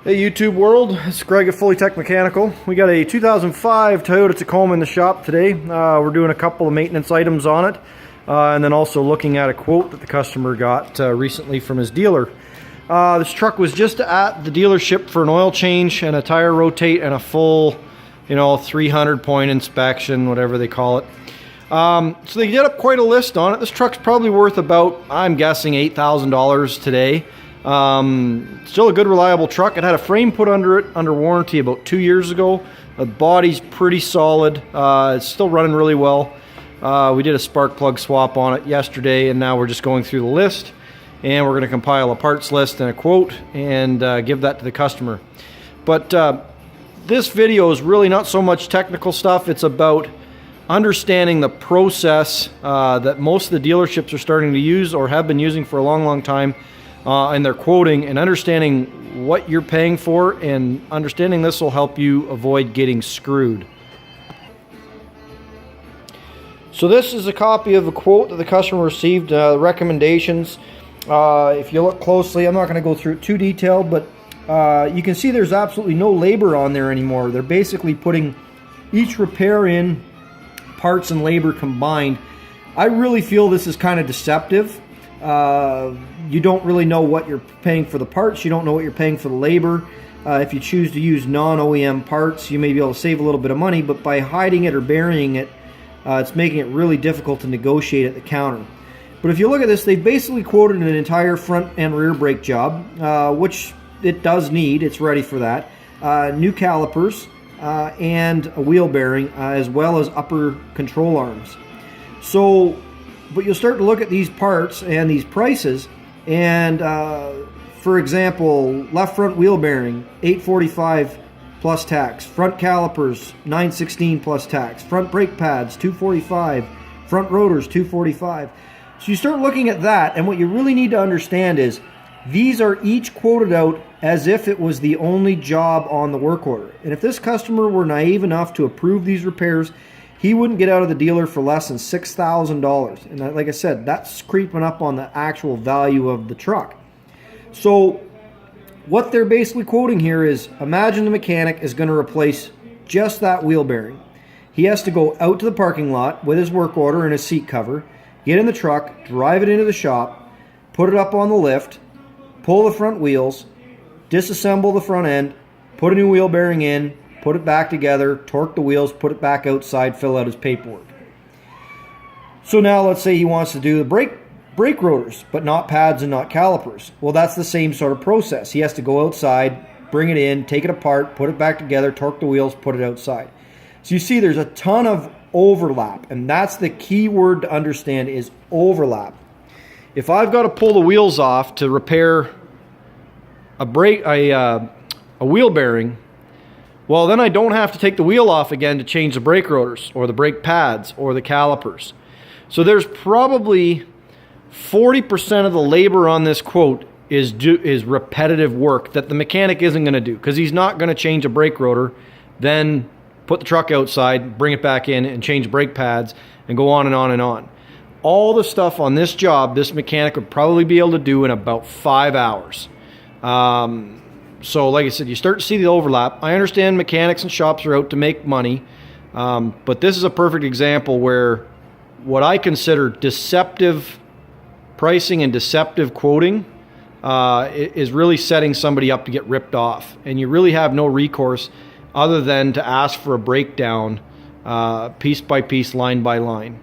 Hey YouTube world, it's Greg at Fully Tech Mechanical. We got a 2005 Toyota Tacoma in the shop today. We're doing a couple of maintenance items on it, and then also looking at a quote that the customer got recently from his dealer. This truck was just at the dealership for an oil change and a tire rotate and a full, 300 point inspection, whatever they call it. So they did up quite a list on it. This truck's probably worth about, I'm guessing, $8,000 today. Still a good reliable truck. It had a frame put under it under warranty about 2 years ago. The body's pretty solid. It's still running really well. We did a spark plug swap on it yesterday, and now we're just going through the list, and we're going to compile a parts list and a quote and give that to the customer. But this video is really not so much technical stuff. It's about understanding the process that most of the dealerships are starting to use or have been using for a long time. And they're quoting, and understanding what you're paying for, and understanding this will help you avoid getting screwed. So this is a copy of a quote that the customer received, the recommendations. If you look closely, I'm not going to go through it too detailed, but you can see there's absolutely no labor on there anymore. They're basically putting each repair in, parts and labor combined. I really feel this is kind of deceptive. You don't really know what you're paying for the parts. You don't know what you're paying for the labor. If you choose to use non-OEM parts, you may be able to save a little bit of money, but by hiding it or burying it, it's making it really difficult to negotiate at the counter. But if you look at this, they basically quoted an entire front and rear brake job, which it does need. It's ready for that. New calipers and a wheel bearing, as well as upper control arms. So, but you'll start to look at these parts and these prices, and for example, left front wheel bearing $845 plus tax, front calipers $916 plus tax, front brake pads $245, front rotors $245. So you start looking at that, and what you really need to understand is these are each quoted out as if it was the only job on the work order. And if this customer were naive enough to approve these repairs, he wouldn't get out of the dealer for less than $6,000. And like I said, that's creeping up on the actual value of the truck. So what they're basically quoting here is, imagine the mechanic is going to replace just that wheel bearing. He has to go out to the parking lot with his work order and his seat cover, get in the truck, drive it into the shop, put it up on the lift, pull the front wheels, disassemble the front end, put a new wheel bearing in, put it back together, torque the wheels, put it back outside, fill out his paperwork. So now let's say he wants to do the brake rotors, but not pads and not calipers. Well, that's the same sort of process. He has to go outside, bring it in, take it apart, put it back together, torque the wheels, put it outside. So you see there's a ton of overlap, and that's the key word to understand is overlap. If I've got to pull the wheels off to repair a wheel bearing, well, then I don't have to take the wheel off again to change the brake rotors or the brake pads or the calipers. So there's probably 40% of the labor on this quote is repetitive work that the mechanic isn't going to do, because he's not going to change a brake rotor, then put the truck outside, bring it back in and change brake pads and go on and on and on. All the stuff on this job, this mechanic would probably be able to do in about 5 hours. So like I said, you start to see the overlap. I understand mechanics and shops are out to make money, but this is a perfect example where what I consider deceptive pricing and deceptive quoting is really setting somebody up to get ripped off. And you really have no recourse other than to ask for a breakdown piece by piece, line by line.